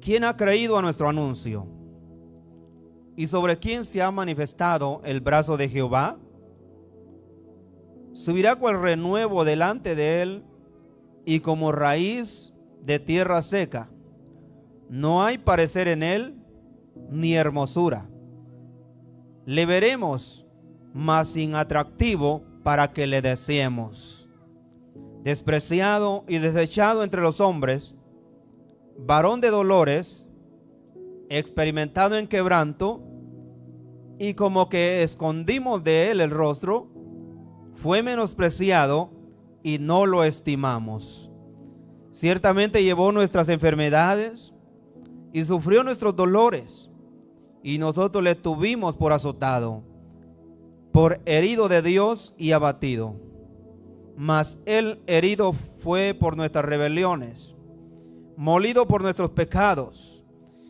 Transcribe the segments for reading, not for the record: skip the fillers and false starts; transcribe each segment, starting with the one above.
¿quién ha creído a nuestro anuncio? ¿Y sobre quién se ha manifestado el brazo de Jehová? Subirá cual renuevo delante de él y como raíz de tierra seca. No hay parecer en él ni hermosura. Le veremos, mas sin atractivo para que le deseemos. Despreciado y desechado entre los hombres, varón de dolores, experimentado en quebranto, y como que escondimos de él el rostro, fue menospreciado y no lo estimamos. Ciertamente llevó nuestras enfermedades y sufrió nuestros dolores, y nosotros le tuvimos por azotado, por herido de Dios y abatido. Mas él herido fue por nuestras rebeliones, molido por nuestros pecados.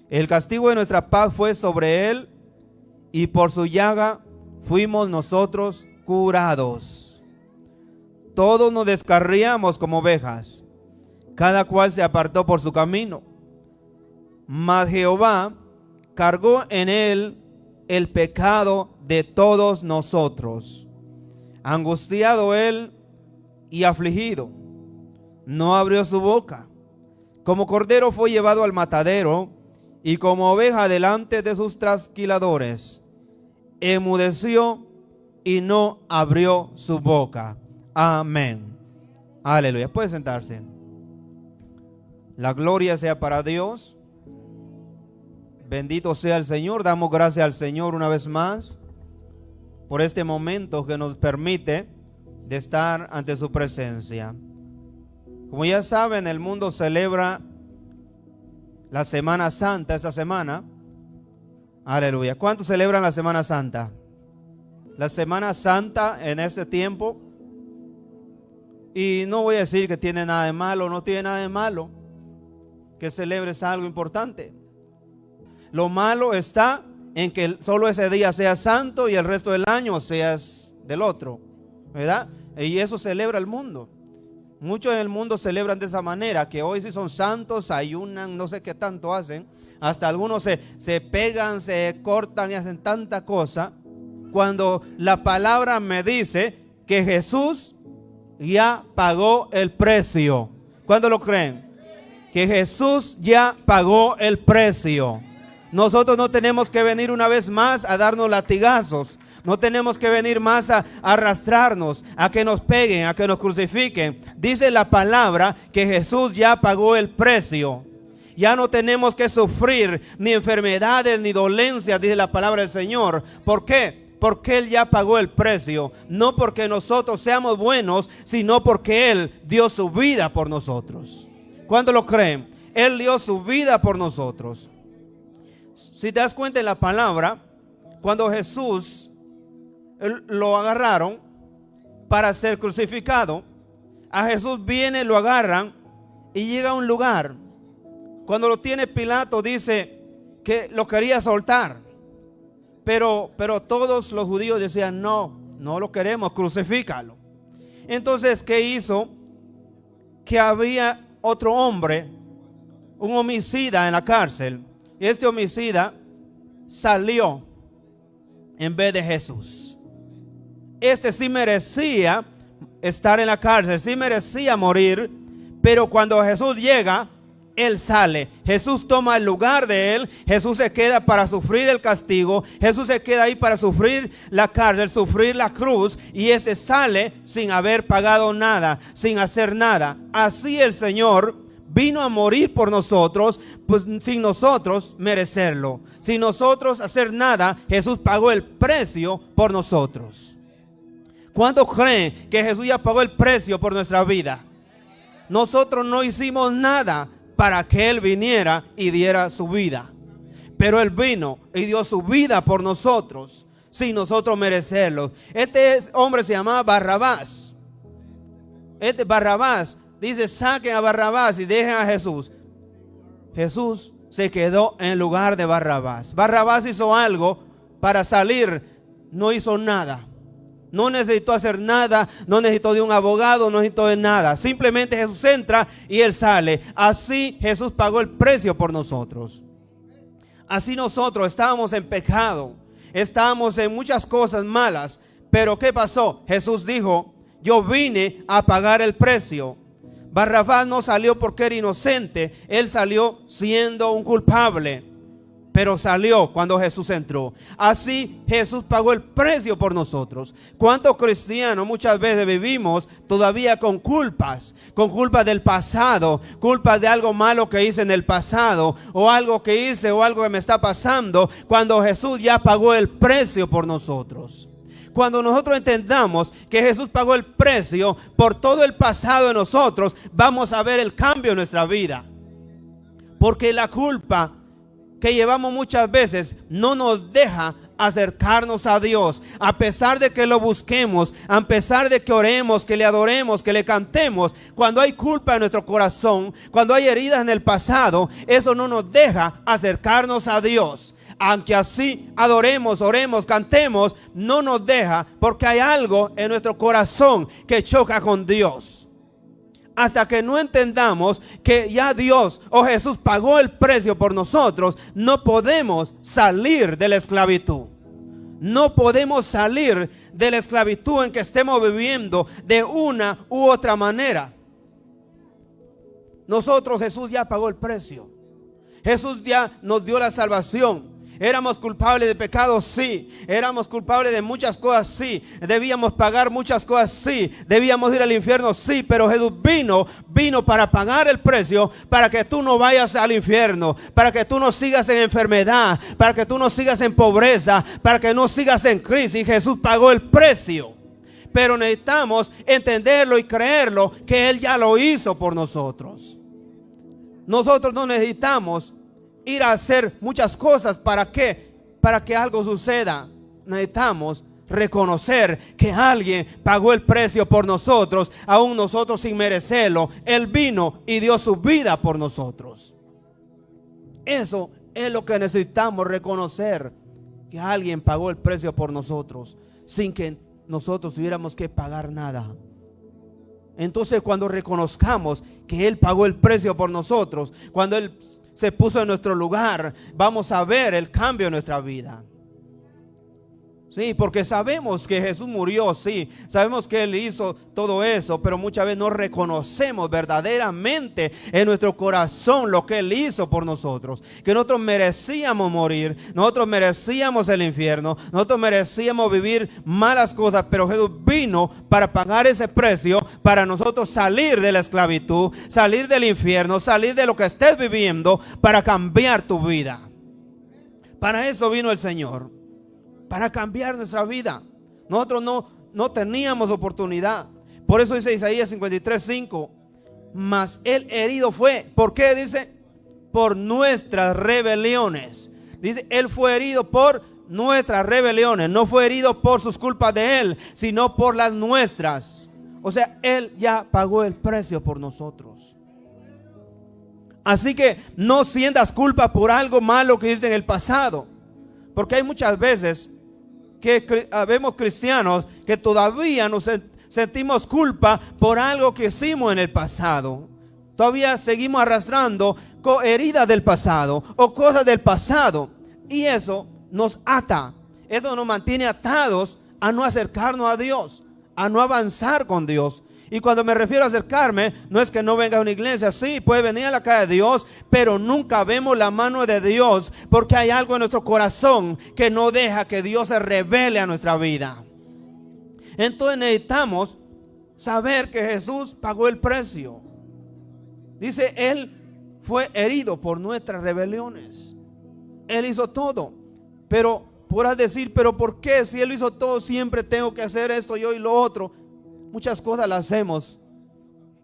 El castigo de nuestra paz fue sobre él, y por su llaga fuimos nosotros curados. Todos nos descarriamos como ovejas, cada cual se apartó por su camino. Mas Jehová cargó en él el pecado de todos nosotros. Angustiado él y afligido, no abrió su boca. Como cordero fue llevado al matadero, y como oveja delante de sus trasquiladores, enmudeció y no abrió su boca. Amén. Aleluya. Puede sentarse. La gloria sea para Dios. Bendito sea el Señor. Damos gracias al Señor una vez más por este momento que nos permite de estar ante su presencia. Como ya saben, el mundo celebra la Semana Santa esta semana. Aleluya. ¿Cuántos celebran la Semana Santa? La Semana Santa en este tiempo. Y no voy a decir que tiene nada de malo, no tiene nada de malo que celebres algo importante. Lo malo está en que solo ese día sea santo y el resto del año seas del otro, ¿verdad? Y eso celebra el mundo. Muchos en el mundo celebran de esa manera, que hoy sí son santos, ayunan, no sé qué tanto hacen. Hasta algunos se pegan, se cortan y hacen tanta cosa. Cuando la palabra me dice que Jesús ya pagó el precio. ¿Cuándo lo creen? Que Jesús ya pagó el precio. Nosotros no tenemos que venir una vez más a darnos latigazos. No tenemos que venir más a arrastrarnos, a que nos peguen, a que nos crucifiquen. Dice la palabra que Jesús ya pagó el precio. Ya no tenemos que sufrir ni enfermedades ni dolencias, dice la palabra del Señor. ¿Por qué? Porque Él ya pagó el precio. No porque nosotros seamos buenos, sino porque Él dio su vida por nosotros. ¿Cuántos lo creen? Él dio su vida por nosotros. Si te das cuenta en la palabra, cuando Jesús lo agarraron para ser crucificado, a Jesús viene, lo agarran y llega a un lugar. Cuando lo tiene Pilato, dice que lo quería soltar, pero todos los judíos decían no lo queremos, crucifícalo. Entonces, ¿qué hizo? Que había otro hombre, un homicida en la cárcel, y este homicida salió en vez de Jesús. Este sí merecía estar en la cárcel, sí merecía morir, pero cuando Jesús llega, Él sale. Jesús toma el lugar de Él. Jesús se queda para sufrir el castigo. Jesús se queda ahí para sufrir la cárcel, sufrir la cruz, y este sale sin haber pagado nada, sin hacer nada. Así el Señor vino a morir por nosotros, pues sin nosotros merecerlo, sin nosotros hacer nada. Jesús pagó el precio por nosotros. ¿Cuántos creen que Jesús ya pagó el precio por nuestra vida? Nosotros no hicimos nada para que Él viniera y diera su vida, pero Él vino y dio su vida por nosotros sin nosotros merecerlo. Este hombre se llamaba Barrabás. Este Barrabás dice: saquen a Barrabás y dejen a Jesús. Jesús se quedó en lugar de Barrabás. Barrabás hizo algo para salir, no hizo nada. No necesitó hacer nada, no necesitó de un abogado, no necesitó de nada. Simplemente Jesús entra y Él sale. Así Jesús pagó el precio por nosotros. Así nosotros estábamos en pecado, estábamos en muchas cosas malas. Pero ¿qué pasó? Jesús dijo: yo vine a pagar el precio. Barrabás no salió porque era inocente, él salió siendo un culpable, pero salió cuando Jesús entró. Así Jesús pagó el precio por nosotros. ¿Cuántos cristianos muchas veces vivimos todavía con culpas del pasado, culpas de algo malo que hice en el pasado, o algo que hice o algo que me está pasando, cuando Jesús ya pagó el precio por nosotros? Cuando nosotros entendamos que Jesús pagó el precio por todo el pasado de nosotros, vamos a ver el cambio en nuestra vida. Porque la culpa que llevamos muchas veces no nos deja acercarnos a Dios. A pesar de que lo busquemos, a pesar de que oremos, que le adoremos, que le cantemos, cuando hay culpa en nuestro corazón, cuando hay heridas en el pasado, eso no nos deja acercarnos a Dios. Aunque así adoremos, oremos, cantemos, no nos deja, porque hay algo en nuestro corazón que choca con Dios. Hasta que no entendamos que ya Dios o Jesús pagó el precio por nosotros, no podemos salir de la esclavitud. No podemos salir de la esclavitud en que estemos viviendo de una u otra manera. Jesús ya pagó el precio. Jesús ya nos dio la salvación. Éramos culpables de pecado, sí. Éramos culpables de muchas cosas, sí. Debíamos pagar muchas cosas, sí. Debíamos ir al infierno, sí. Pero Jesús vino para pagar el precio, para que tú no vayas al infierno, para que tú no sigas en enfermedad, para que tú no sigas en pobreza, para que no sigas en crisis. Jesús pagó el precio. Pero necesitamos entenderlo y creerlo, que Él ya lo hizo por nosotros. Nosotros no necesitamos ir a hacer muchas cosas. ¿Para qué? Para que algo suceda. Necesitamos reconocer que alguien pagó el precio por nosotros, aún nosotros sin merecerlo. Él vino y dio su vida por nosotros. Eso es lo que necesitamos reconocer, que alguien pagó el precio por nosotros sin que nosotros tuviéramos que pagar nada. Entonces, cuando reconozcamos que Él pagó el precio por nosotros, cuando Él se puso en nuestro lugar, vamos a ver el cambio en nuestra vida. Sí, porque sabemos que Jesús murió, sí, sabemos que Él hizo todo eso, pero muchas veces no reconocemos verdaderamente en nuestro corazón lo que Él hizo por nosotros. Que nosotros merecíamos morir, nosotros merecíamos el infierno, nosotros merecíamos vivir malas cosas, pero Jesús vino para pagar ese precio, para nosotros salir de la esclavitud, salir del infierno, salir de lo que estés viviendo, para cambiar tu vida. Para eso vino el Señor, para cambiar nuestra vida. Nosotros no teníamos oportunidad. Por eso dice Isaías 53:5, mas Él herido fue. ¿Por qué? Dice, por nuestras rebeliones. Dice, Él fue herido por nuestras rebeliones. No fue herido por sus culpas de Él, sino por las nuestras. O sea, Él ya pagó el precio por nosotros. Así que no sientas culpa por algo malo que hiciste en el pasado. Porque hay muchas veces que vemos cristianos que todavía nos sentimos culpa por algo que hicimos en el pasado. Todavía seguimos arrastrando heridas del pasado o cosas del pasado, y eso nos ata. Eso nos mantiene atados a no acercarnos a Dios, a no avanzar con Dios. Y cuando me refiero a acercarme, no es que no venga a una iglesia. Sí, puede venir a la casa de Dios, pero nunca vemos la mano de Dios, porque hay algo en nuestro corazón que no deja que Dios se revele a nuestra vida. Entonces necesitamos saber que Jesús pagó el precio. Dice, Él fue herido por nuestras rebeliones. Él hizo todo. Pero podrás decir, pero ¿por qué? Si Él hizo todo, siempre tengo que hacer esto, yo y lo otro. Muchas cosas las hacemos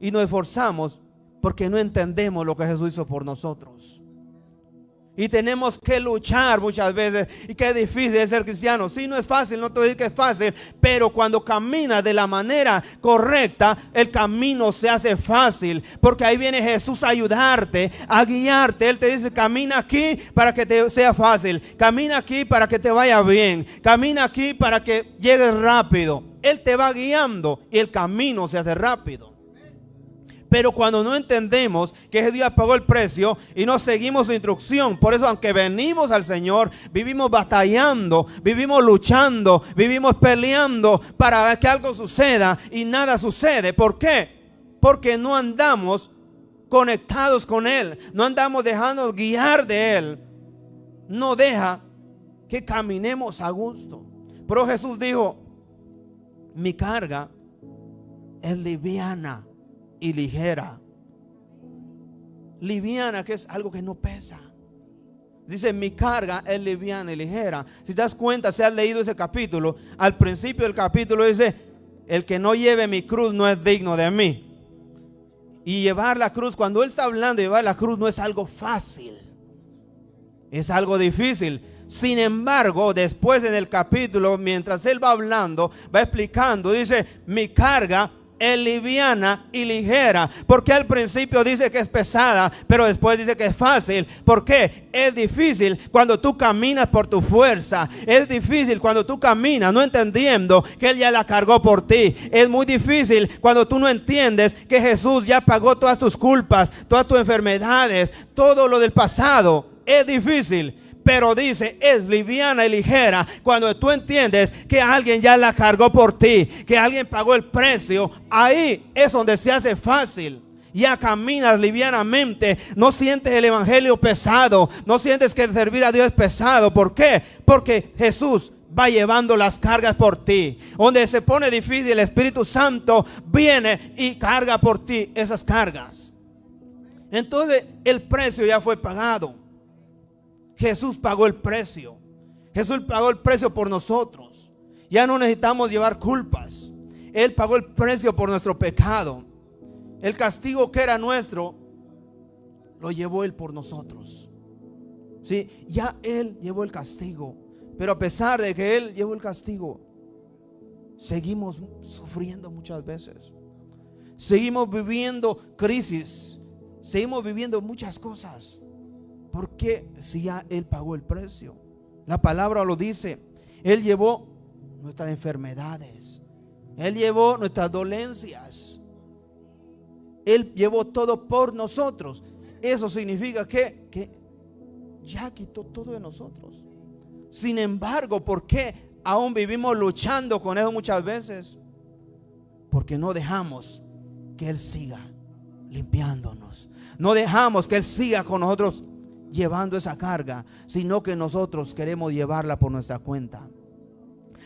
y nos esforzamos porque no entendemos lo que Jesús hizo por nosotros. Y tenemos que luchar muchas veces. Y qué difícil es ser cristiano. Sí, no es fácil, no te voy a decir que es fácil, pero cuando caminas de la manera correcta, el camino se hace fácil, porque ahí viene Jesús a ayudarte, a guiarte. Él te dice, camina aquí para que te sea fácil, camina aquí para que te vaya bien, camina aquí para que llegues rápido. Él te va guiando y el camino se hace rápido. Pero cuando no entendemos que Jesús ya pagó el precio y no seguimos su instrucción, por eso aunque venimos al Señor, vivimos batallando, vivimos luchando, vivimos peleando para que algo suceda y nada sucede. ¿Por qué? Porque no andamos conectados con Él, no andamos dejándonos guiar de Él. No deja que caminemos a gusto. Pero Jesús dijo: mi carga es liviana y ligera. Liviana, que es algo que no pesa. Dice: mi carga es liviana y ligera. Si te das cuenta, si has leído ese capítulo, al principio del capítulo dice: el que no lleve mi cruz no es digno de mí. Y llevar la cruz, cuando él está hablando de llevar la cruz, no es algo fácil, es algo difícil. Sin embargo, después en el capítulo, mientras él va hablando, va explicando, dice: mi carga es liviana y ligera. Porque al principio dice que es pesada, pero después dice que es fácil. ¿Por qué? Es difícil cuando tú caminas por tu fuerza. Es difícil cuando tú caminas no entendiendo que Él ya la cargó por ti. Es muy difícil cuando tú no entiendes que Jesús ya pagó todas tus culpas, todas tus enfermedades, todo lo del pasado. Es difícil. Pero dice: es liviana y ligera cuando tú entiendes que alguien ya la cargó por ti, que alguien pagó el precio. Ahí es donde se hace fácil. Ya caminas livianamente, no sientes el evangelio pesado, no sientes que servir a Dios es pesado. ¿Por qué? Porque Jesús va llevando las cargas por ti. Donde se pone difícil, el Espíritu Santo viene y carga por ti esas cargas. Entonces el precio ya fue pagado. Jesús pagó el precio. Jesús pagó el precio por nosotros. Ya no necesitamos llevar culpas. Él pagó el precio por nuestro pecado. El castigo que era nuestro lo llevó Él por nosotros. Sí, ya Él llevó el castigo. Pero a pesar de que Él llevó el castigo, seguimos sufriendo muchas veces. Seguimos viviendo crisis. Seguimos viviendo muchas cosas. ¿Por qué? Si ya Él pagó el precio. La palabra lo dice. Él llevó nuestras enfermedades. Él llevó nuestras dolencias. Él llevó todo por nosotros. Eso significa que ya quitó todo de nosotros. Sin embargo, ¿por qué aún vivimos luchando con eso muchas veces? Porque no dejamos que Él siga limpiándonos. No dejamos que Él siga con nosotros llevando esa carga, sino que nosotros queremos llevarla por nuestra cuenta.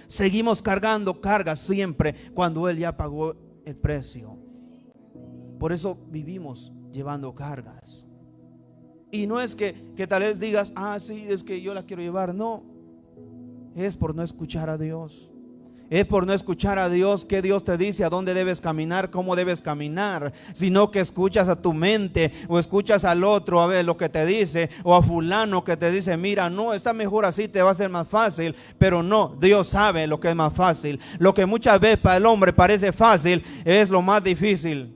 Seguimos cargando cargas siempre cuando Él ya pagó el precio. Por eso vivimos llevando cargas. Y no es que tal vez digas: ah, sí, es que yo la quiero llevar. No, es por no escuchar a Dios. Es por no escuchar a Dios, que Dios te dice a dónde debes caminar, cómo debes caminar, sino que escuchas a tu mente o escuchas al otro a ver lo que te dice, o a fulano que te dice: mira, no, está mejor así, te va a ser más fácil. Pero no, Dios sabe lo que es más fácil. Lo que muchas veces para el hombre parece fácil es lo más difícil.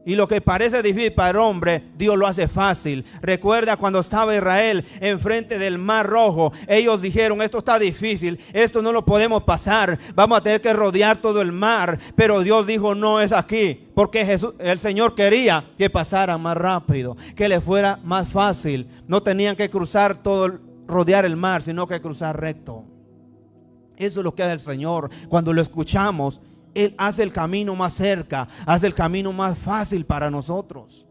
Y lo que parece difícil para el hombre, Dios lo hace fácil. Recuerda cuando estaba Israel enfrente del Mar Rojo. Ellos dijeron: esto está difícil, esto no lo podemos pasar, vamos a tener que rodear todo el mar. Pero Dios dijo: no es aquí. Porque el Señor quería que pasara más rápido, que le fuera más fácil. No tenían que cruzar todo, rodear el mar, sino que cruzar recto. Eso es lo que hace el Señor. Cuando lo escuchamos, Él hace el camino más cerca, hace el camino más fácil para nosotros.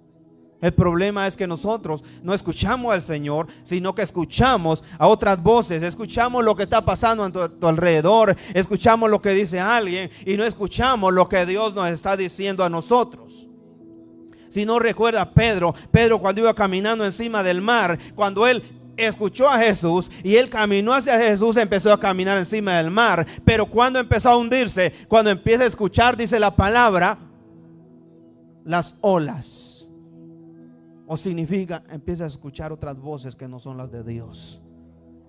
El problema es que nosotros no escuchamos al Señor, sino que escuchamos a otras voces. Escuchamos lo que está pasando a tu alrededor, escuchamos lo que dice alguien y no escuchamos lo que Dios nos está diciendo a nosotros. Si no recuerda Pedro cuando iba caminando encima del mar, cuando él escuchó a Jesús y él caminó hacia Jesús, empezó a caminar encima del mar. Pero cuando empezó a hundirse, cuando empieza a escuchar, dice la palabra, las olas, o significa, empieza a escuchar otras voces que no son las de Dios.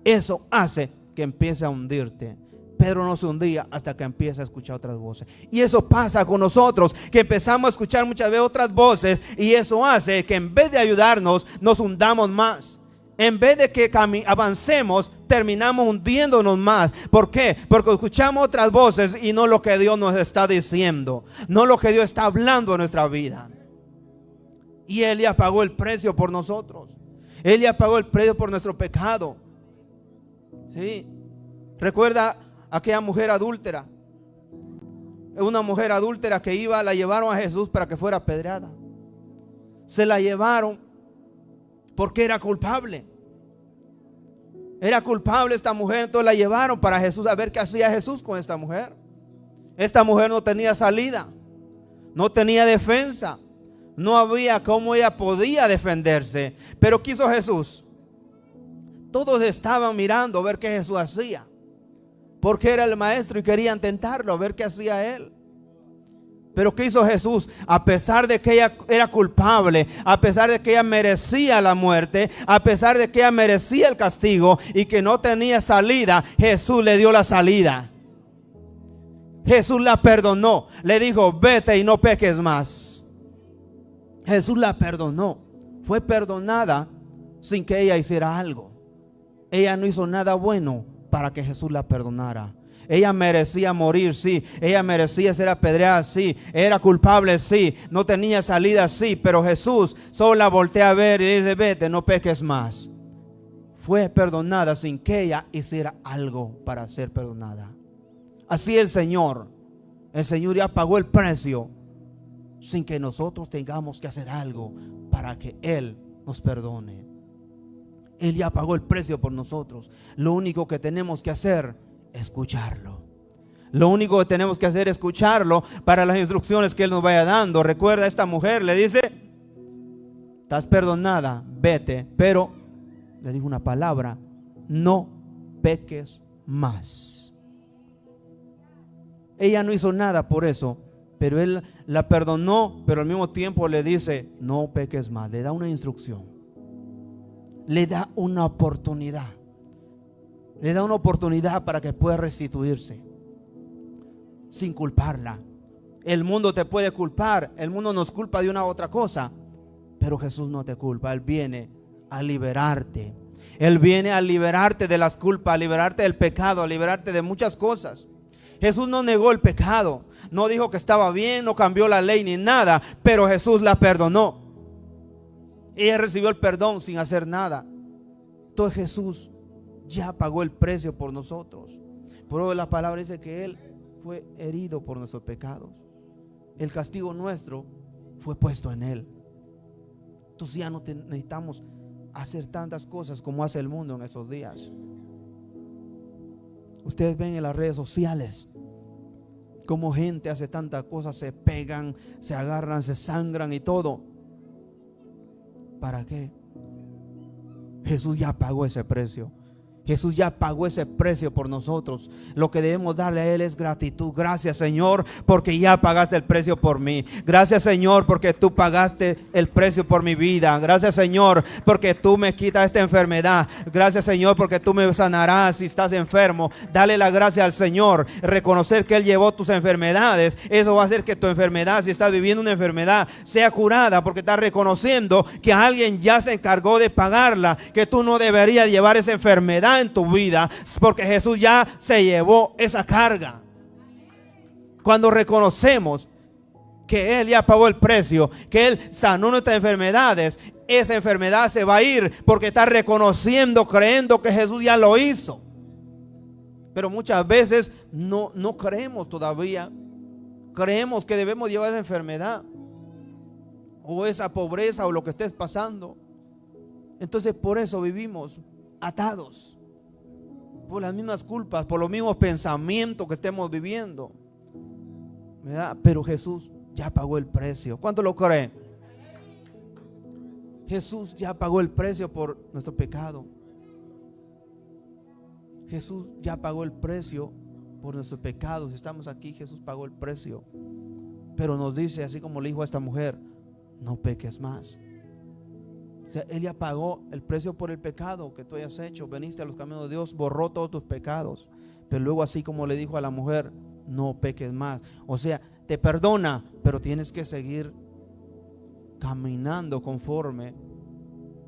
Eso hace que empiece a hundirte. Pedro no se hundía hasta que empieza a escuchar otras voces. Y eso pasa con nosotros, que empezamos a escuchar muchas veces otras voces, y eso hace que en vez de ayudarnos, nos hundamos más. En vez de que avancemos, terminamos hundiéndonos más. ¿Por qué? Porque escuchamos otras voces y no lo que Dios nos está diciendo, no lo que Dios está hablando en nuestra vida. Y Él ya pagó el precio por nosotros. Él ya pagó el precio por nuestro pecado. ¿Sí? Recuerda aquella mujer adúltera. Una mujer adúltera que la llevaron a Jesús para que fuera apedreada. Se la llevaron porque era culpable. Era culpable esta mujer, entonces la llevaron para Jesús a ver qué hacía Jesús con esta mujer. Esta mujer no tenía salida, no tenía defensa, no había cómo ella podía defenderse. Pero ¿qué hizo Jesús? Todos estaban mirando a ver qué Jesús hacía, porque era el maestro y querían tentarlo, a ver qué hacía él. Pero ¿qué hizo Jesús? A pesar de que ella era culpable, a pesar de que ella merecía la muerte, a pesar de que ella merecía el castigo y que no tenía salida, Jesús le dio la salida. Jesús la perdonó, le dijo: vete y no peques más. Jesús la perdonó, fue perdonada sin que ella hiciera algo. Ella no hizo nada bueno para que Jesús la perdonara. Ella merecía morir, sí. Ella merecía ser apedreada, sí. Era culpable, sí. No tenía salida, sí. Pero Jesús solo la voltea a ver y le dice: vete, no peques más. Fue perdonada sin que ella hiciera algo para ser perdonada. Así el Señor ya pagó el precio sin que nosotros tengamos que hacer algo para que Él nos perdone. Él ya pagó el precio por nosotros. Lo único que tenemos que hacer es escucharlo. Lo único que tenemos que hacer es escucharlo para las instrucciones que Él nos vaya dando. Recuerda, esta mujer le dice: estás perdonada, vete. Pero le dijo una palabra: no peques más. Ella no hizo nada por eso, pero Él la perdonó, pero al mismo tiempo le dice: no peques más. Le da una instrucción, le da una oportunidad. Le da una oportunidad para que pueda restituirse sin culparla. El mundo te puede culpar, el mundo nos culpa de una u otra cosa, pero Jesús no te culpa. Él viene a liberarte. Él viene a liberarte de las culpas, a liberarte del pecado, a liberarte de muchas cosas. Jesús no negó el pecado, no dijo que estaba bien, no cambió la ley ni nada, pero Jesús la perdonó. Ella recibió el perdón sin hacer nada. Entonces Jesús ya pagó el precio por nosotros. Por eso la palabra dice que Él fue herido por nuestros pecados. El castigo nuestro fue puesto en Él. Entonces ya no necesitamos hacer tantas cosas como hace el mundo en esos días. Ustedes ven en las redes sociales cómo gente hace tantas cosas, se pegan, se agarran, se sangran y todo. ¿Para qué? Jesús ya pagó ese precio. Jesús ya pagó ese precio por nosotros. Lo que debemos darle a Él es gratitud. Gracias, Señor, porque ya pagaste el precio por mí. Gracias, Señor, porque tú pagaste el precio por mi vida. Gracias, Señor, porque tú me quitas esta enfermedad. Gracias, Señor, porque tú me sanarás si estás enfermo. Dale la gracia al Señor. Reconocer que Él llevó tus enfermedades. Eso va a hacer que tu enfermedad, si estás viviendo una enfermedad, sea curada, porque estás reconociendo que alguien ya se encargó de pagarla, que tú no deberías llevar esa enfermedad en tu vida, porque Jesús ya se llevó esa carga. Cuando reconocemos que Él ya pagó el precio, que Él sanó nuestras enfermedades, esa enfermedad se va a ir, porque está reconociendo, creyendo que Jesús ya lo hizo. Pero muchas veces no creemos todavía. Creemos que debemos llevar esa enfermedad o esa pobreza o lo que estés pasando. Entonces por eso vivimos atados, por las mismas culpas, por los mismos pensamientos que estemos viviendo, ¿verdad? Pero Jesús ya pagó el precio. ¿Cuánto lo creen? Jesús ya pagó el precio por nuestro pecado. Jesús ya pagó el precio por nuestros pecados. Estamos aquí, Jesús pagó el precio. Pero nos dice, así como le dijo a esta mujer: no peques más. O sea, Él ya pagó el precio por el pecado que tú hayas hecho. Veniste a los caminos de Dios, borró todos tus pecados. Pero luego, así como le dijo a la mujer: no peques más. O sea, te perdona, pero tienes que seguir caminando conforme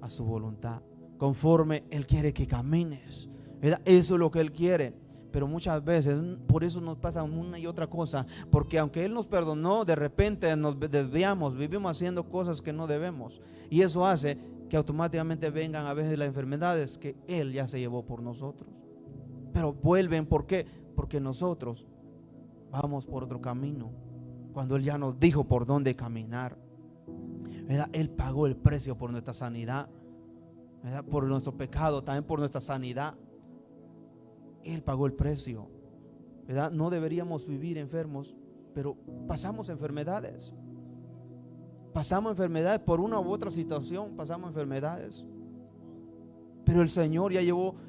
a su voluntad, conforme Él quiere que camines. ¿verdad? Eso es lo que Él quiere. Pero muchas veces por eso nos pasa una y otra cosa, porque aunque Él nos perdonó, de repente nos desviamos, vivimos haciendo cosas que no debemos, y eso hace que automáticamente vengan a veces las enfermedades que Él ya se llevó por nosotros. Pero vuelven, ¿por qué? Porque nosotros vamos por otro camino, cuando Él ya nos dijo por dónde caminar, ¿verdad? Él pagó el precio por nuestra sanidad, ¿verdad? Por nuestro pecado, también por nuestra sanidad. Él pagó el precio, ¿verdad? No deberíamos vivir enfermos, pero pasamos enfermedades. Pasamos enfermedades por una u otra situación, pasamos enfermedades. Pero el Señor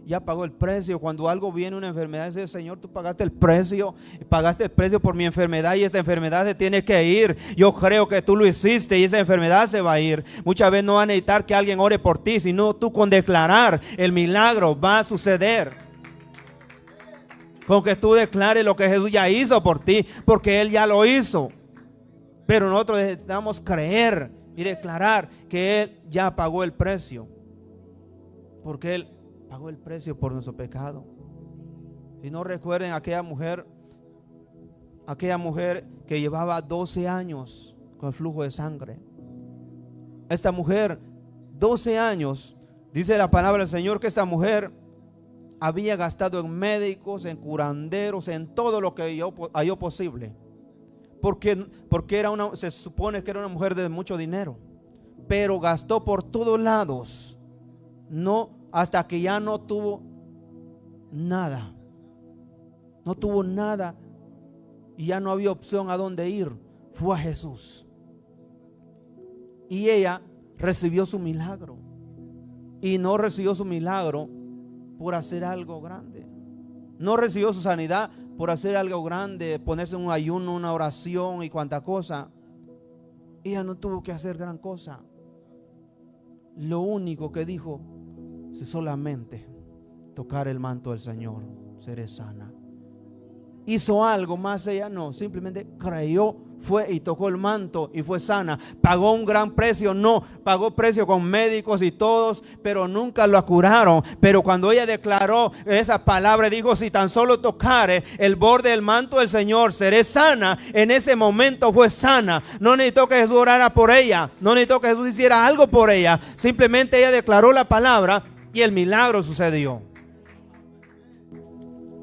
ya pagó el precio. Cuando algo viene, una enfermedad, dice: Señor, tú pagaste el precio por mi enfermedad, y esta enfermedad se tiene que ir. Yo creo que tú lo hiciste y esa enfermedad se va a ir. Muchas veces no va a necesitar que alguien ore por ti, sino tú con declarar el milagro va a suceder. Con que tú declares lo que Jesús ya hizo por ti, porque Él ya lo hizo. Pero nosotros necesitamos creer y declarar que Él ya pagó el precio, porque Él pagó el precio por nuestro pecado. Y no recuerden aquella mujer que llevaba 12 años con el flujo de sangre. Esta mujer, 12 años, dice la palabra del Señor que esta mujer había gastado en médicos, en curanderos, en todo lo que halló posible. Porque se supone que era una mujer de mucho dinero, pero gastó por todos lados, no, hasta que ya no tuvo nada. No tuvo nada y ya no había opción a dónde ir. Fue a Jesús. Y ella recibió su milagro. Y no recibió su milagro por hacer algo grande. No recibió su sanidad por hacer algo grande, ponerse en un ayuno, una oración y cuanta cosa. Ella no tuvo que hacer gran cosa. Lo único que dijo: si solamente tocar el manto del Señor, seré sana. Hizo algo más, ella no, simplemente creyó, fue y tocó el manto y fue sana. Pagó un gran precio, no, pagó precio con médicos y todos, pero nunca la curaron. Pero cuando ella declaró esa palabra, dijo: si tan solo tocare el borde del manto del Señor, seré sana. En ese momento fue sana. No necesitó que Jesús orara por ella, no necesitó que Jesús hiciera algo por ella. Simplemente ella declaró la palabra y el milagro sucedió.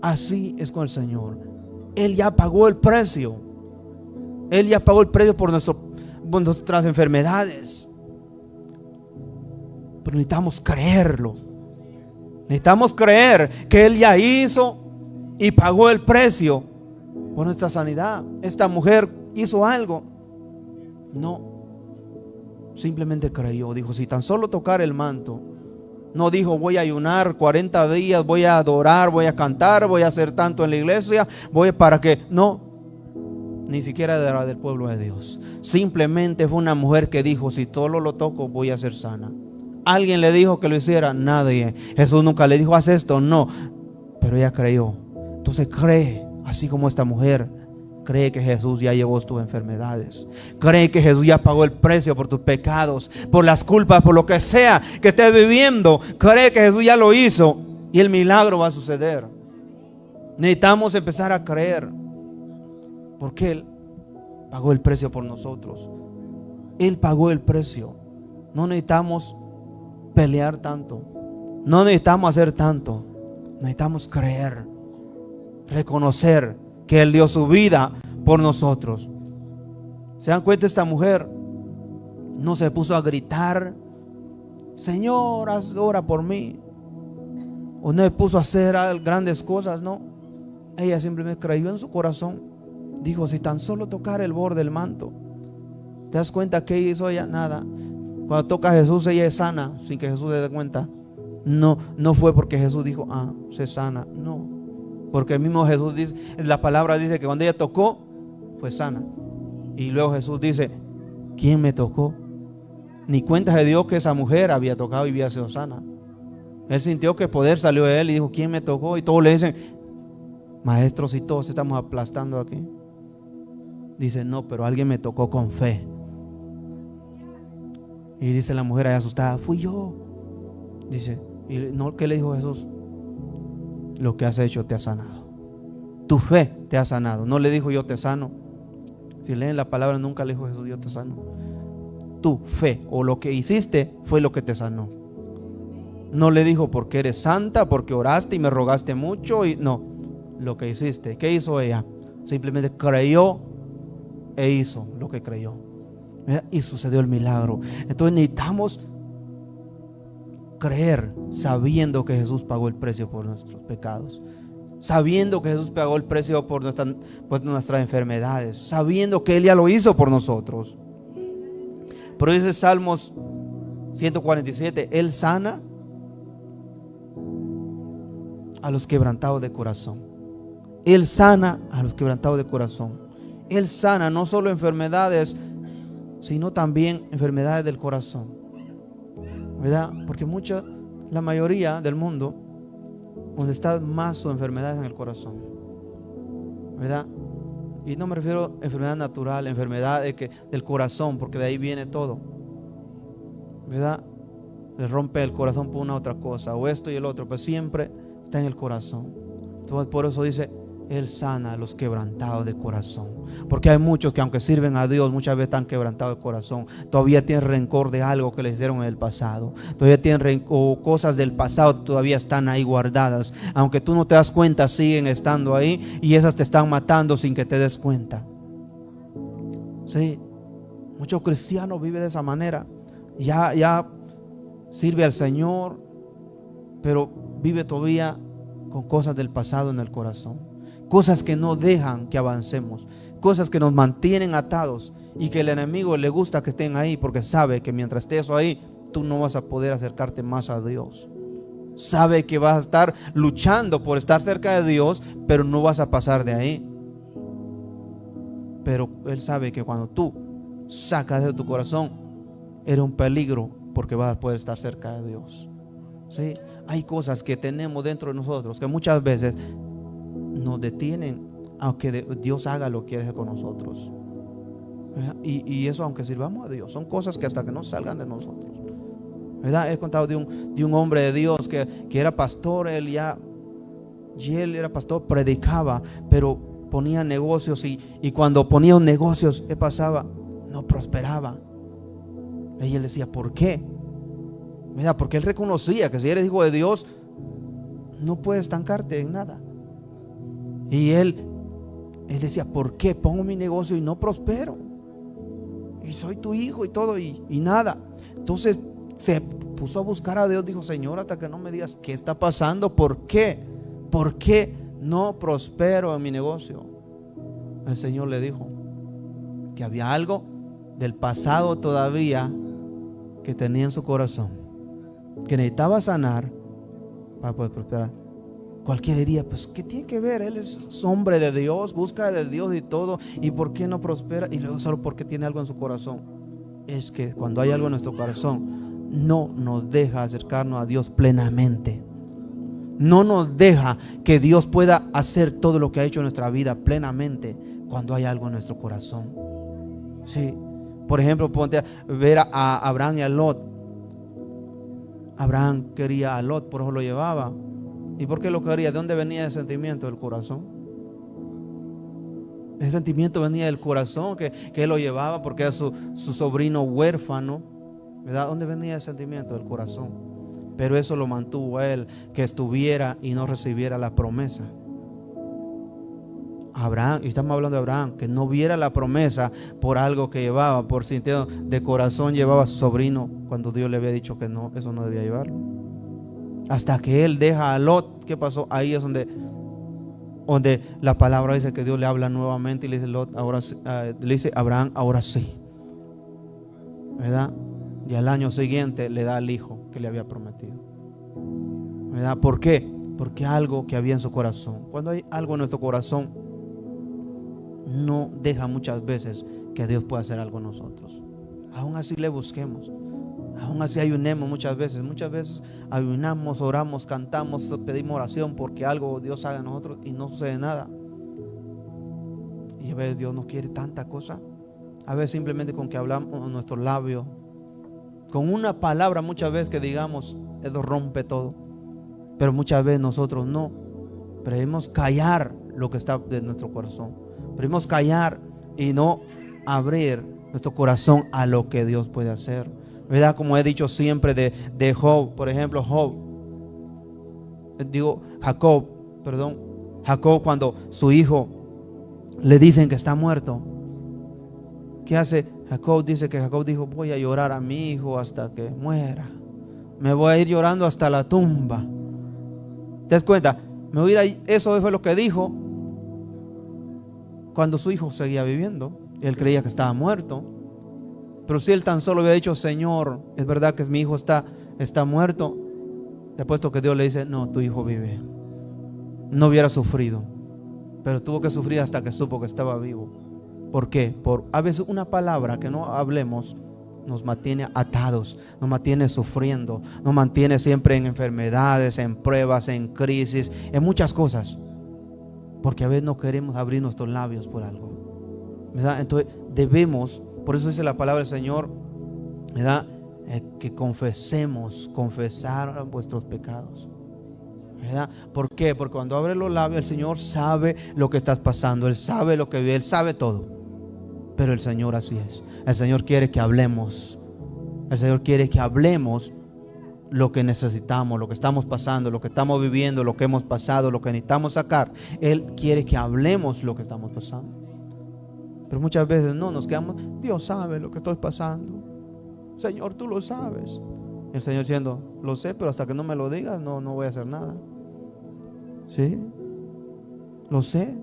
Así es con el Señor. Él ya pagó el precio. Él ya pagó el precio por nuestras enfermedades. Pero necesitamos creerlo. Necesitamos creer que Él ya hizo y pagó el precio por nuestra sanidad. Esta mujer hizo algo. No, simplemente creyó. Dijo: si tan solo tocar el manto. No dijo: voy a ayunar 40 días, voy a adorar, voy a cantar, voy a hacer tanto en la iglesia, para que. No, ni siquiera era del pueblo de Dios. Simplemente fue una mujer que dijo: si solo lo toco, voy a ser sana. ¿Alguien le dijo que lo hiciera? Nadie. Jesús nunca le dijo: haz esto. No, pero ella creyó. Entonces cree, así como esta mujer. Cree que Jesús ya llevó tus enfermedades. Cree que Jesús ya pagó el precio por tus pecados, por las culpas, por lo que sea que estés viviendo. Cree que Jesús ya lo hizo y el milagro va a suceder. Necesitamos empezar a creer, porque Él pagó el precio por nosotros. Él pagó el precio. No necesitamos pelear tanto. No necesitamos hacer tanto. Necesitamos creer, reconocer que Él dio su vida por nosotros. ¿Se dan cuenta? Esta mujer no se puso a gritar: Señor, ora por mí. O no se puso a hacer grandes cosas. No, ella simplemente creyó en su corazón. Dijo: si tan solo tocar el borde del manto. ¿Te das cuenta qué hizo ella? Nada. Cuando toca a Jesús, ella es sana sin que Jesús se dé cuenta. No fue porque Jesús dijo: se sana. No, porque el mismo Jesús dice, la palabra dice que cuando ella tocó, fue sana. Y luego Jesús dice: ¿quién me tocó? Ni cuenta se dio que esa mujer había tocado y había sido sana. Él sintió que el poder salió de él y dijo: ¿quién me tocó? Y todos le dicen: maestros, y todos estamos aplastando aquí. Dice: no, pero alguien me tocó con fe. Y dice la mujer ahí asustada: fui yo. Dice: ¿y no? ¿Qué le dijo Jesús? lo que has hecho te ha sanado. Tu fe te ha sanado. No le dijo yo te sano. Si leen la palabra, nunca le dijo Jesús yo te sano. Tu fe o lo que hiciste fue lo que te sanó. No le dijo porque eres santa, porque oraste y me rogaste mucho. Y no, lo que hiciste. ¿Qué hizo ella? Simplemente creyó e hizo lo que creyó. Y sucedió el milagro. Entonces necesitamos creer sabiendo que Jesús pagó el precio por nuestros pecados, sabiendo que Jesús pagó el precio por nuestras enfermedades, sabiendo que Él ya lo hizo por nosotros. Pero dice Salmos 147, Él sana a los quebrantados de corazón. Él sana a los quebrantados de corazón. Él sana no solo enfermedades, sino también enfermedades del corazón, ¿verdad? Porque la mayoría del mundo, donde están más sus enfermedades en el corazón, ¿verdad? Y no me refiero a enfermedad natural, enfermedad del corazón, porque de ahí viene todo, ¿verdad? Le rompe el corazón por una otra cosa, o esto y el otro, pero siempre está en el corazón. Entonces, por eso dice, Él sana a los quebrantados de corazón. Porque hay muchos que aunque sirven a Dios, muchas veces están quebrantados de corazón. Todavía tienen rencor de algo que les hicieron en el pasado. Todavía tienen rencor, cosas del pasado todavía están ahí guardadas. Aunque tú no te das cuenta, siguen estando ahí. Y esas te están matando sin que te des cuenta. Sí, muchos cristianos viven de esa manera. Ya sirve al Señor, pero vive todavía con cosas del pasado en el corazón. Cosas que no dejan que avancemos, cosas que nos mantienen atados y que el enemigo le gusta que estén ahí porque sabe que mientras estés ahí tú no vas a poder acercarte más a Dios. Sabe que vas a estar luchando por estar cerca de Dios, pero no vas a pasar de ahí. Pero Él sabe que cuando tú sacas de tu corazón, eres un peligro porque vas a poder estar cerca de Dios. ¿Sí? Hay cosas que tenemos dentro de nosotros que muchas veces nos detienen aunque Dios haga lo que quiere con nosotros. Y eso aunque sirvamos a Dios, son cosas que hasta que no salgan de nosotros, ¿verdad? He contado de un hombre de Dios que era pastor. Él era pastor, predicaba, pero ponía negocios y cuando ponía negocios, ¿qué pasaba? No prosperaba. Y él decía, ¿por qué? ¿Verdad? Porque él reconocía que si eres hijo de Dios no puedes estancarte en nada. Y él decía, ¿por qué pongo mi negocio y no prospero? Y soy tu hijo y todo y nada. Entonces se puso a buscar a Dios. Dijo, Señor, hasta que no me digas qué está pasando, ¿por qué? ¿Por qué no prospero en mi negocio? El Señor le dijo que había algo del pasado todavía que tenía en su corazón, que necesitaba sanar para poder prosperar. Cualquiera diría, pues ¿qué tiene que ver? Él es hombre de Dios, busca de Dios y todo, ¿y por qué no prospera? Y luego solo porque tiene algo en su corazón. Es que cuando hay algo en nuestro corazón, no nos deja acercarnos a Dios plenamente. No nos deja que Dios pueda hacer todo lo que ha hecho en nuestra vida plenamente cuando hay algo en nuestro corazón. Sí. Por ejemplo, ponte a ver a Abraham y a Lot. Abraham quería a Lot, por eso lo llevaba. ¿Y por qué lo quería? ¿De dónde venía ese sentimiento? Del corazón. Ese sentimiento venía del corazón que él lo llevaba porque era su sobrino huérfano, ¿verdad? ¿Dónde venía ese sentimiento? Del corazón. Pero eso lo mantuvo a él, que estuviera y no recibiera la promesa. Abraham, y estamos hablando de Abraham, que no viera la promesa por algo que llevaba, por sentido de corazón llevaba a su sobrino cuando Dios le había dicho que no, eso no debía llevarlo. Hasta que él deja a Lot, ¿qué pasó? Ahí es donde la palabra dice que Dios le habla nuevamente y le dice Lot, ahora le dice Abraham, ahora sí, ¿verdad? Y al año siguiente le da al hijo que le había prometido, ¿verdad? ¿Por qué? Porque algo que había en su corazón. Cuando hay algo en nuestro corazón, no deja muchas veces que Dios pueda hacer algo en nosotros. Aún así le busquemos, aún así ayunemos muchas veces ayunamos, oramos, cantamos, pedimos oración porque algo Dios haga en nosotros y no sucede nada. Y a veces Dios no quiere tanta cosa. A veces simplemente con que hablamos con nuestros labios, con una palabra muchas veces que digamos, eso rompe todo. Pero muchas veces nosotros no Preferimos callar lo que está de nuestro corazón. Preferimos callar y no abrir nuestro corazón a lo que Dios puede hacer, ¿verdad? Como he dicho siempre de Job, por ejemplo, Jacob, cuando su hijo le dicen que está muerto, ¿qué hace Jacob? Dice que Jacob dijo: voy a llorar a mi hijo hasta que muera, me voy a ir llorando hasta la tumba. ¿Te das cuenta? Eso fue lo que dijo cuando su hijo seguía viviendo. Él creía que estaba muerto, pero si él tan solo había dicho: Señor, es verdad que mi hijo está muerto, te apuesto que Dios le dice: no, tu hijo vive. No hubiera sufrido, pero tuvo que sufrir hasta que supo que estaba vivo. ¿Por qué? A veces una palabra que no hablemos nos mantiene atados, nos mantiene sufriendo, nos mantiene siempre en enfermedades, en pruebas, en crisis, en muchas cosas, porque a veces no queremos abrir nuestros labios por algo, ¿verdad? Entonces debemos, por eso dice la palabra del Señor, ¿verdad? Que confesar vuestros pecados, ¿verdad? ¿Por qué? Porque cuando abre los labios, el Señor sabe lo que estás pasando, Él sabe lo que vive, Él sabe todo. Pero el Señor así es. El Señor quiere que hablemos. El Señor quiere que hablemos lo que necesitamos, lo que estamos pasando, lo que estamos viviendo, lo que hemos pasado, lo que necesitamos sacar. Él quiere que hablemos lo que estamos pasando. Pero muchas veces no, nos quedamos: Dios sabe lo que estoy pasando. Señor, tú lo sabes. El Señor diciendo: lo sé, pero hasta que no me lo digas, no voy a hacer nada. ¿Sí? Lo sé.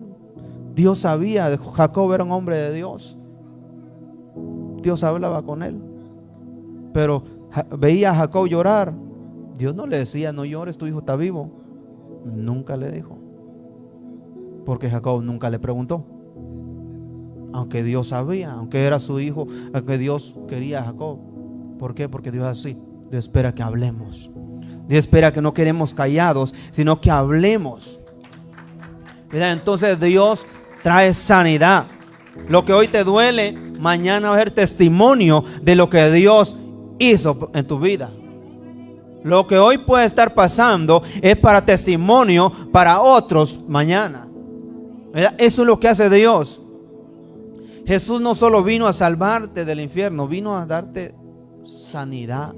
Dios sabía. Jacob era un hombre de Dios. Dios hablaba con él, pero veía a Jacob llorar. Dios no le decía: no llores, tu hijo está vivo. Nunca le dijo, porque Jacob nunca le preguntó, aunque Dios sabía, aunque era su hijo, aunque Dios quería a Jacob. ¿Por qué? Porque Dios es así. Dios espera que hablemos. Dios espera que no quedemos callados, sino que hablemos. ¿Verdad? Entonces Dios trae sanidad. Lo que hoy te duele, mañana va a ser testimonio de lo que Dios hizo en tu vida. Lo que hoy puede estar pasando es para testimonio para otros mañana, ¿verdad? Eso es lo que hace Dios. Jesús no solo vino a salvarte del infierno, vino a darte sanidad,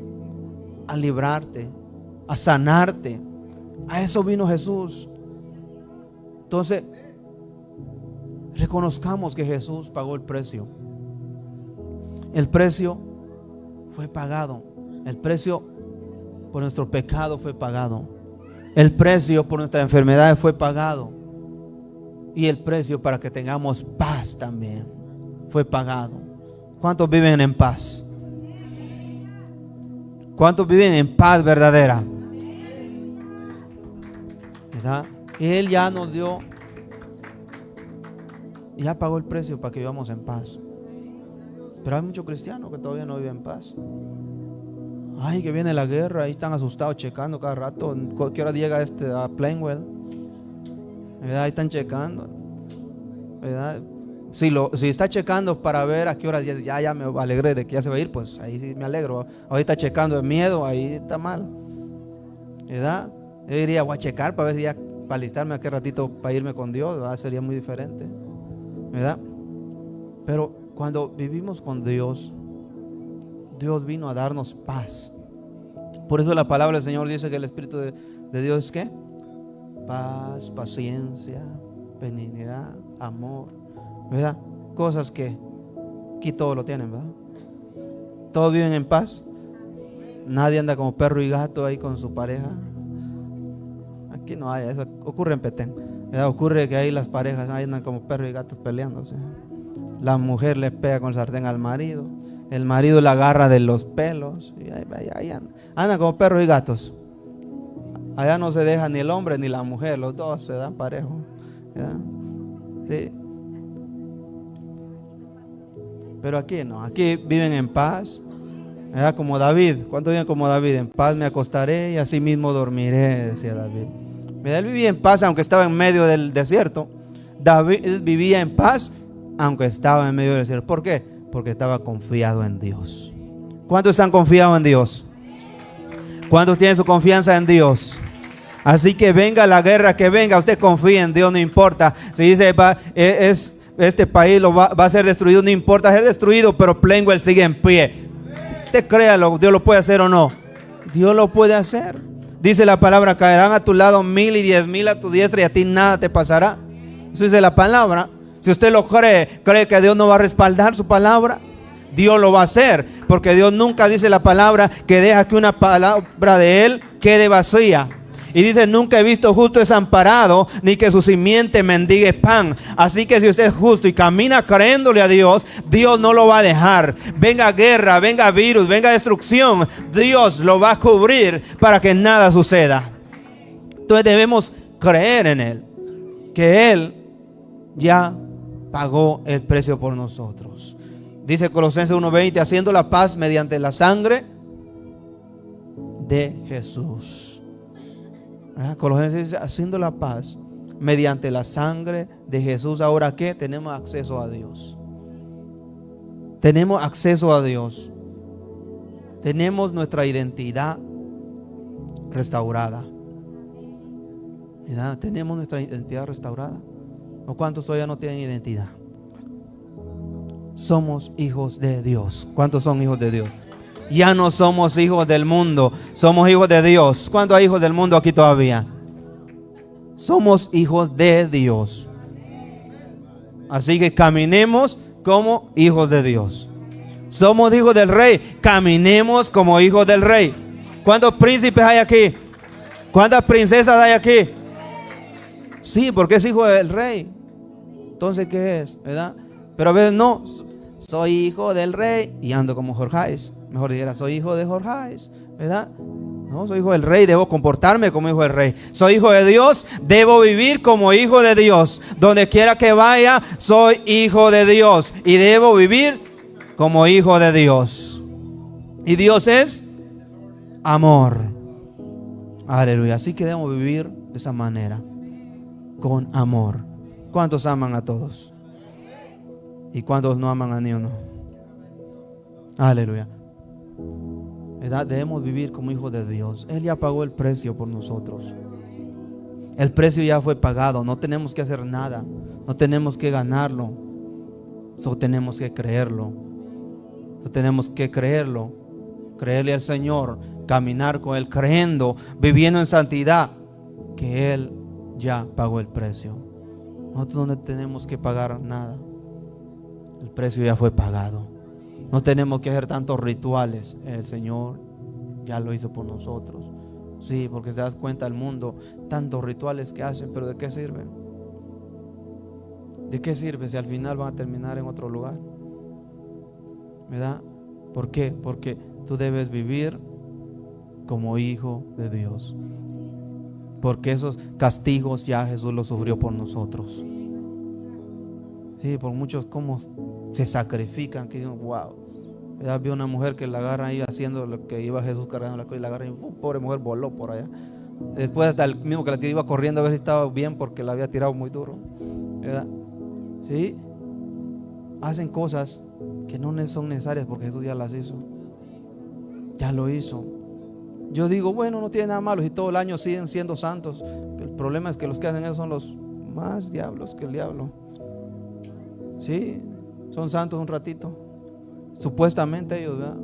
a librarte, a sanarte. A eso vino Jesús. Entonces, reconozcamos que Jesús pagó el precio. El precio fue pagado. El precio por nuestro pecado fue pagado. El precio por nuestras enfermedades fue pagado. Y el precio para que tengamos paz también fue pagado. ¿Cuántos viven en paz? ¿Cuántos viven en paz verdadera? ¿Verdad? Y Él ya nos dio, ya pagó el precio para que vivamos en paz. Pero hay muchos cristianos que todavía no viven en paz. Ay, que viene la guerra, ahí están asustados, checando cada rato qué hora llega a Plainwell, ¿verdad? Ahí están checando, ¿verdad? Si está checando para ver a qué hora ya me alegré de que ya se va a ir, pues ahí sí me alegro. Ahorita está checando de miedo, ahí está mal, ¿verdad? Yo diría: voy a checar para ver si ya, para alistarme a qué ratito para irme con Dios, ¿verdad? Sería muy diferente, ¿verdad? Pero cuando vivimos con Dios, Dios vino a darnos paz. Por eso la palabra del Señor dice que el Espíritu de Dios es ¿qué? Paz, paciencia, benignidad, amor, ¿verdad? Cosas que aquí todos lo tienen, ¿verdad? Todos viven en paz. Nadie anda como perro y gato ahí con su pareja. Aquí no hay, eso ocurre en Petén, ¿verdad? Ocurre que ahí las parejas andan como perro y gatos peleándose. La mujer le pega con el sartén al marido, el marido la agarra de los pelos y ahí andan como perros y gatos. Allá no se deja ni el hombre ni la mujer, los dos se dan parejo, ¿verdad? Sí. Pero aquí no, aquí viven en paz, ¿verdad? Como David. ¿Cuántos viven como David? En paz me acostaré y así mismo dormiré, decía David. Él vivía en paz aunque estaba en medio del desierto. David vivía en paz aunque estaba en medio del desierto. ¿Por qué? Porque estaba confiado en Dios. ¿Cuántos están confiados en Dios? ¿Cuántos tienen su confianza en Dios? Así que venga la guerra que venga, usted confía en Dios, no importa. Si dice, este país va a ser destruido, no importa ser destruido, pero Plainwell sigue en pie. Usted créalo, Dios lo puede hacer o no. Dios lo puede hacer. Dice la palabra, caerán a tu lado 1000 y 10,000 a tu diestra y a ti nada te pasará. Eso dice la palabra. Si usted lo cree que Dios no va a respaldar su palabra, Dios lo va a hacer, porque Dios nunca dice la palabra que deja que una palabra de Él quede vacía. Y dice, nunca he visto justo desamparado, ni que su simiente mendigue pan. Así que si usted es justo y camina creyéndole a Dios, Dios no lo va a dejar. Venga guerra, venga virus, venga destrucción, Dios lo va a cubrir para que nada suceda. Entonces debemos creer en Él, que Él ya pagó el precio por nosotros. Dice Colosenses 1:20, haciendo la paz mediante la sangre de Jesús. Colosenses dice, haciendo la paz mediante la sangre de Jesús. Ahora, ¿qué? Tenemos acceso a Dios. Tenemos acceso a Dios. Tenemos nuestra identidad restaurada. ¿Verdad? Tenemos nuestra identidad restaurada. ¿O cuántos todavía no tienen identidad? Somos hijos de Dios. ¿Cuántos son hijos de Dios? Ya no somos hijos del mundo, somos hijos de Dios. ¿Cuántos hay hijos del mundo aquí todavía? Somos hijos de Dios. Así que caminemos como hijos de Dios. Somos hijos del Rey, caminemos como hijos del Rey. ¿Cuántos príncipes hay aquí? ¿Cuántas princesas hay aquí? Sí, porque es hijo del Rey. Entonces, ¿qué es? ¿Verdad? Pero a veces no, soy hijo del Rey y ando como Jorge. Mejor dijera, soy hijo de Jorge, ¿verdad? No, soy hijo del Rey, debo comportarme como hijo del Rey. Soy hijo de Dios, debo vivir como hijo de Dios. Donde quiera que vaya, soy hijo de Dios y debo vivir como hijo de Dios. Y Dios es amor. Aleluya. Así que debemos vivir de esa manera, con amor. ¿Cuántos aman a todos? ¿Y cuántos no aman a ni uno? Aleluya. ¿Verdad? Debemos vivir como hijos de Dios. Él ya pagó el precio por nosotros. El precio ya fue pagado. No tenemos que hacer nada. No tenemos que ganarlo. Solo tenemos que creerlo. Solo tenemos que creerlo. Creerle al Señor. Caminar con Él, creyendo, viviendo en santidad, que Él ya pagó el precio. Nosotros no tenemos que pagar nada. El precio ya fue pagado. No tenemos que hacer tantos rituales. El Señor ya lo hizo por nosotros. Sí, porque se das cuenta el mundo, tantos rituales que hacen, pero ¿de qué sirven? ¿De qué sirve si al final van a terminar en otro lugar? ¿Verdad? ¿Por qué? Porque tú debes vivir como hijo de Dios. Porque esos castigos ya Jesús los sufrió por nosotros. Sí, por muchos como se sacrifican, que dicen, wow. Vi una mujer que la agarran ahí haciendo lo que iba Jesús cargando la cruz y la agarran y pobre mujer voló por allá. Después hasta el mismo que la tiró iba corriendo a ver si estaba bien porque la había tirado muy duro. ¿Verdad? Sí, hacen cosas que no son necesarias porque Jesús ya las hizo. Ya lo hizo. Yo digo, bueno, no tiene nada malo si todo el año siguen siendo santos. El problema es que los que hacen eso son los más diablos que el diablo. Sí, son santos un ratito, supuestamente ellos, ¿verdad?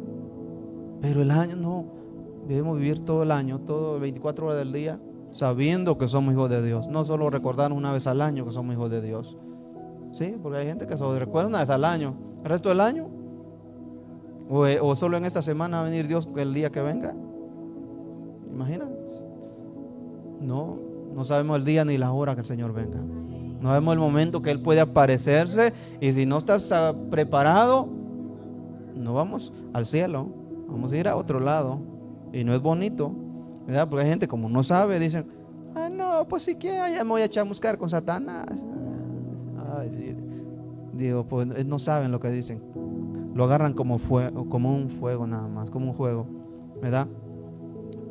Pero el año no. Debemos vivir todo el año, todo 24 horas del día, sabiendo que somos hijos de Dios. No solo recordarnos una vez al año que somos hijos de Dios. Sí, porque hay gente que solo recuerda una vez al año. ¿El resto del año? ¿O solo en esta semana va a venir Dios el día que venga? ¿Imaginan? No sabemos el día ni la hora que el Señor venga. No vemos el momento que Él puede aparecerse. Y si no estás preparado, no vamos al cielo. Vamos a ir a otro lado. Y no es bonito, ¿verdad? Porque hay gente como no sabe, dicen, no, pues si que ya me voy a chamuscar con Satanás. Ay, digo, pues no saben lo que dicen. Lo agarran como un fuego nada más, como un juego, ¿verdad?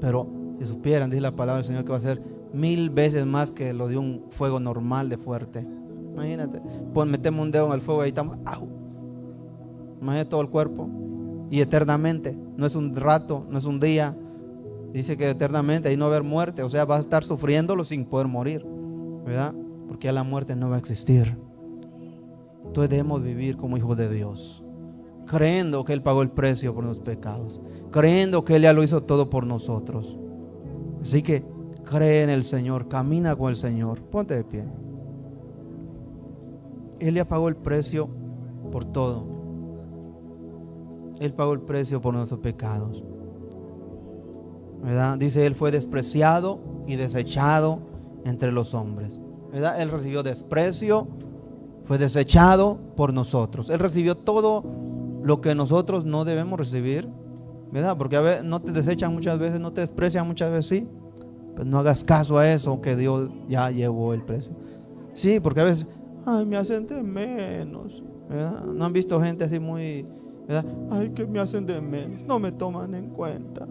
Pero si supieran, dice la palabra del Señor, que va a ser 1000 veces más que lo de un fuego normal de fuerte. Imagínate, pues metemos un dedo en el fuego y ahí estamos, ¡au! Imagínate todo el cuerpo. Y eternamente, no es un rato, no es un día, Dice que eternamente ahí no va a haber muerte, o sea, vas a estar sufriéndolo sin poder morir, ¿verdad? Porque ya la muerte no va a existir. Entonces debemos vivir como hijos de Dios, creyendo que Él pagó el precio por nuestros pecados, creyendo que Él ya lo hizo todo por nosotros. Así que cree en el Señor, camina con el Señor, ponte de pie. Él ya pagó el precio por todo. Él pagó el precio por nuestros pecados, ¿verdad? Dice, Él fue despreciado y desechado entre los hombres, ¿verdad? Él recibió desprecio, fue desechado por nosotros. Él recibió todo lo que nosotros no debemos recibir, ¿verdad? Porque a veces no te desechan muchas veces, no te desprecian muchas veces, sí. Pues no hagas caso a eso, que Dios ya llevó el precio. Sí, porque a veces, ay, me hacen de menos, ¿verdad? ¿No han visto gente así muy, ¿verdad? Ay, que me hacen de menos, no me toman en cuenta.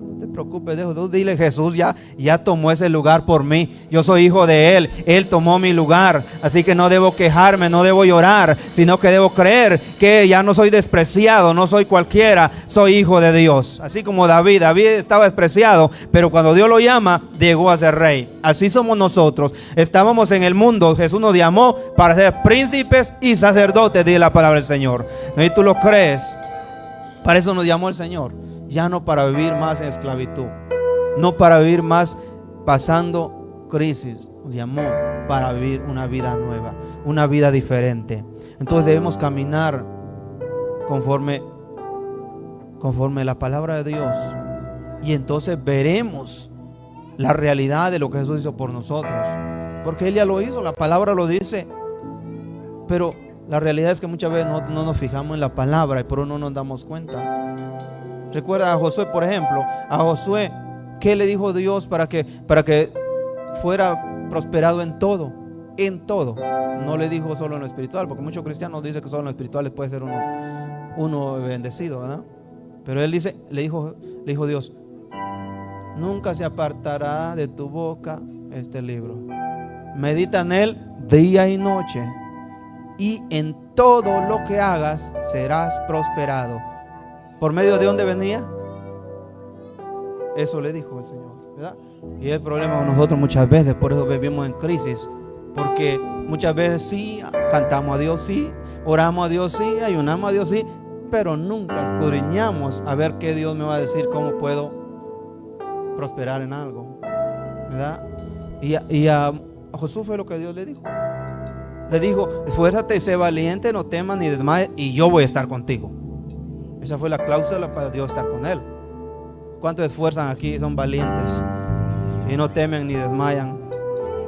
No te preocupes, tú dile, Jesús ya tomó ese lugar por mí. Yo soy hijo de Él. Él tomó mi lugar. Así que no debo quejarme, no debo llorar, sino que debo creer que ya no soy despreciado, no soy cualquiera, soy hijo de Dios. Así como David estaba despreciado, pero cuando Dios lo llama, llegó a ser rey. Así somos nosotros. Estábamos en el mundo, Jesús nos llamó para ser príncipes y sacerdotes, dice la palabra del Señor. ¿No? Y tú lo crees. Para eso nos llamó el Señor. Ya no para vivir más en esclavitud, no para vivir más pasando crisis. Nos llamó para vivir una vida nueva, una vida diferente. Entonces debemos caminar conforme la palabra de Dios. Y entonces veremos la realidad de lo que Jesús hizo por nosotros. Porque Él ya lo hizo, la palabra lo dice. Pero la realidad es que muchas veces no nos fijamos en la palabra y por eso no nos damos cuenta. Recuerda a Josué, por ejemplo. A Josué, ¿qué le dijo Dios para que fuera prosperado en todo? En todo. No le dijo solo en lo espiritual, porque muchos cristianos dicen que solo en lo espiritual puede ser uno bendecido, ¿verdad? Pero él dice, le dijo Dios, nunca se apartará de tu boca este libro. Medita en él día y noche, y en todo lo que hagas serás prosperado. ¿Por medio de dónde venía? Eso le dijo el Señor, ¿verdad? Y el problema con nosotros muchas veces, por eso vivimos en crisis, porque muchas veces sí, cantamos a Dios, sí, oramos a Dios, sí, ayunamos a Dios, sí, pero nunca escudriñamos a ver qué Dios me va a decir, cómo puedo prosperar en algo, ¿verdad? Y a Josué fue lo que Dios le dijo. Le dijo, esfuérzate y sé valiente, no temas ni desmayes, y yo voy a estar contigo. Esa fue la cláusula para Dios estar con él. ¿Cuántos esfuerzan aquí? Son valientes y no temen ni desmayan.